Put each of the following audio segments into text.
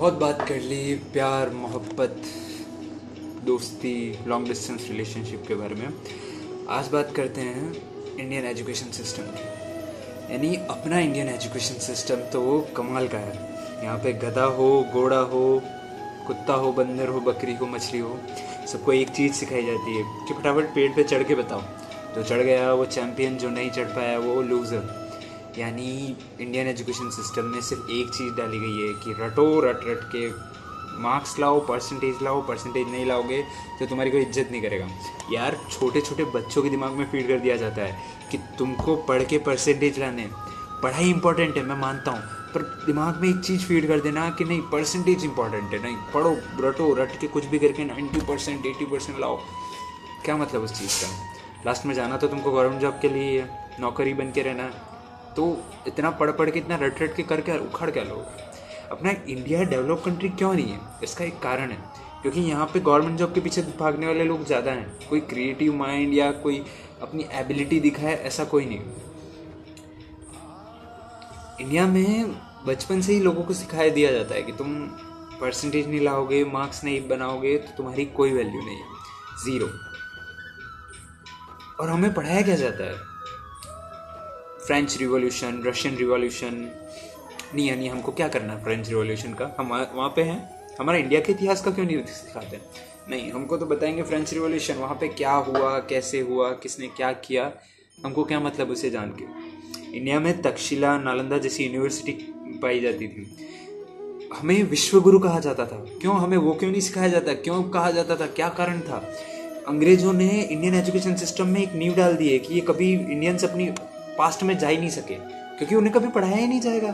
बहुत बात कर ली प्यार मोहब्बत दोस्ती लॉन्ग डिस्टेंस रिलेशनशिप के बारे में। आज बात करते हैं इंडियन एजुकेशन सिस्टम की। यानी अपना इंडियन एजुकेशन सिस्टम तो वो कमाल का है। यहाँ पे गधा हो घोड़ा हो कुत्ता हो बंदर हो बकरी हो मछली हो, सबको एक चीज़ सिखाई जाती है कि फटाफट पेड़ पे चढ़ के बताओ। जो चढ़ गया वो चैम्पियन, जो नहीं चढ़ पाया वो लूज़र। यानी इंडियन एजुकेशन सिस्टम में सिर्फ एक चीज़ डाली गई है कि रटो, रट रट के मार्क्स लाओ, परसेंटेज नहीं लाओगे तो तुम्हारी कोई इज्जत नहीं करेगा। यार छोटे छोटे बच्चों के दिमाग में फीड कर दिया जाता है कि तुमको पढ़ के परसेंटेज लाने। पढ़ाई इंपॉर्टेंट है, मैं मानता हूँ, पर दिमाग में एक चीज़ फीड कर देना कि नहीं परसेंटेज इंपॉर्टेंट है। नहीं, पढ़ो रटो, रट के कुछ भी करके 90% 80% लाओ। क्या मतलब उस चीज़ का? लास्ट में जाना तो तुमको गवर्नमेंट जॉब के लिए है, नौकरी बन के रहना है। तो इतना पढ़ के इतना रट रट के करके उखाड़ क्या लोग? अपना इंडिया डेवलप कंट्री क्यों नहीं है? इसका एक कारण है, क्योंकि यहाँ पे गवर्नमेंट जॉब के पीछे भागने वाले लोग ज़्यादा हैं। कोई क्रिएटिव माइंड या कोई अपनी एबिलिटी दिखाए ऐसा कोई नहीं। इंडिया में बचपन से ही लोगों को सिखाया दिया जाता है कि तुम परसेंटेज नहीं लाओगे, मार्क्स नहीं बनाओगे तो तुम्हारी कोई वैल्यू नहीं है, ज़ीरो। और हमें पढ़ाया क्या जाता है? फ्रेंच रिवॉल्यूशन, रशियन रिवॉल्यूशन नहीं। यानी हमको क्या करना है फ्रेंच रिवॉल्यूशन का? हम वहाँ पे हैं, हमारा इंडिया के इतिहास का क्यों नहीं सिखाते? नहीं, हमको तो बताएंगे फ्रेंच रिवॉल्यूशन वहाँ पे क्या हुआ, कैसे हुआ, किसने क्या किया। हमको क्या मतलब उसे जान के? इंडिया में तक्षशिला, नालंदा जैसी यूनिवर्सिटी पाई जाती थी। हमें विश्वगुरु कहा जाता था, क्यों? हमें वो क्यों नहीं सिखाया जाता? क्यों कहा जाता था? क्या कारण था? अंग्रेजों ने इंडियन एजुकेशन सिस्टम में एक नींव डाल दी है कि ये कभी इंडियंस अपनी पास्ट में जा ही नहीं सके, क्योंकि उन्हें कभी पढ़ाया ही नहीं जाएगा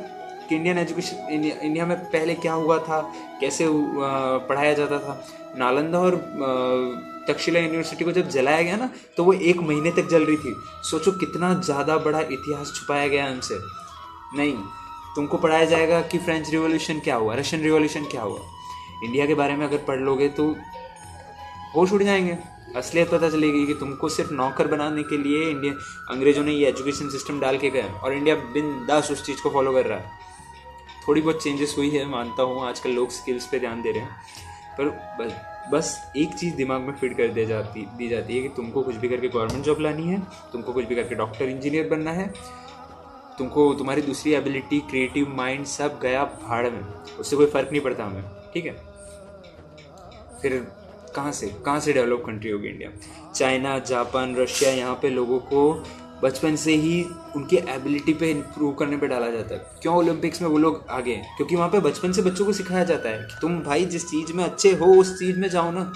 कि इंडियन एजुकेशन इंडिया में पहले क्या हुआ था, कैसे पढ़ाया जाता था। नालंदा और तक्षशिला यूनिवर्सिटी को जब जलाया गया ना, तो वो 1 महीने तक जल रही थी। सोचो कितना ज़्यादा बड़ा इतिहास छुपाया गया उनसे। नहीं, तुमको पढ़ाया जाएगा कि फ्रेंच रिवॉल्यूशन क्या हुआ, रशियन रिवॉल्यूशन क्या हुआ। इंडिया के बारे में अगर पढ़ लोगे तो होश उड़ जाएंगे, असलियत पता चलेगी कि तुमको सिर्फ नौकर बनाने के लिए इंडिया अंग्रेजों ने ये एजुकेशन सिस्टम डाल के गए, और इंडिया बिंदास उस चीज़ को फॉलो कर रहा है। थोड़ी बहुत चेंजेस हुई है, मानता हूँ, आजकल लोग स्किल्स पे ध्यान दे रहे हैं, पर बस एक चीज़ दिमाग में फिट कर दी जाती है कि तुमको कुछ भी करके गवर्नमेंट जॉब लानी है, तुमको कुछ भी करके डॉक्टर इंजीनियर बनना है, तुमको तुम्हारी दूसरी एबिलिटी क्रिएटिव माइंड सब गया भाड़ में, उससे कोई फ़र्क नहीं पड़ता हमें। ठीक है, फिर कहाँ से डेवलप कंट्री होगी इंडिया? चाइना, जापान, रशिया, यहाँ पे लोगों को बचपन से ही उनकी एबिलिटी पे इम्प्रूव करने पे डाला जाता है। क्यों ओलंपिक्स में वो लोग आगे हैं? क्योंकि वहाँ पे बचपन से बच्चों को सिखाया जाता है कि तुम भाई जिस चीज़ में अच्छे हो उस चीज़ में जाओ ना।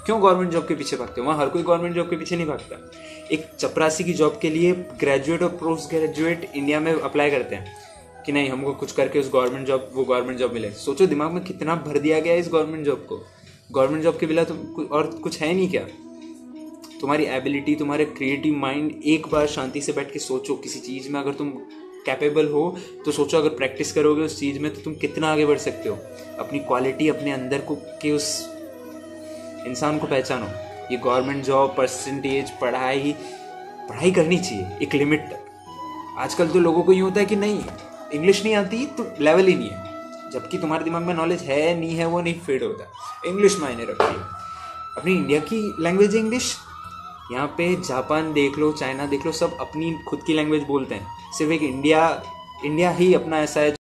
क्यों गवर्नमेंट जॉब के पीछे भागते हो? वहाँ हर कोई गवर्नमेंट जॉब के पीछे नहीं भागता। एक चपरासी की जॉब के लिए ग्रेजुएट और पोस्ट ग्रेजुएट इंडिया में अप्लाई करते हैं कि नहीं हमको कुछ करके उस गवर्नमेंट जॉब मिले। सोचो दिमाग में कितना भर दिया गया है इस गवर्नमेंट जॉब को। गवर्नमेंट जॉब के बिना तो और कुछ है नहीं क्या? तुम्हारी एबिलिटी, तुम्हारे क्रिएटिव माइंड, एक बार शांति से बैठ के सोचो किसी चीज़ में अगर तुम कैपेबल हो तो सोचो अगर प्रैक्टिस करोगे उस चीज़ में तो तुम कितना आगे बढ़ सकते हो। अपनी क्वालिटी अपने अंदर को के उस इंसान को पहचानो। ये गवर्नमेंट जॉब, परसेंटेज, पढ़ाई करनी चाहिए एक लिमिट तक। आजकल तो लोगों को यूँ होता है कि नहीं इंग्लिश नहीं आती तो लेवल ही नहीं है, जबकि तुम्हारे दिमाग में नॉलेज है नहीं है वो नहीं फिट होता। इंग्लिश मायने रखती है, अपनी इंडिया की लैंग्वेज है इंग्लिश। यहाँ पे जापान देख लो, चाइना देख लो, सब अपनी खुद की लैंग्वेज बोलते हैं। सिर्फ एक इंडिया ही अपना ऐसा है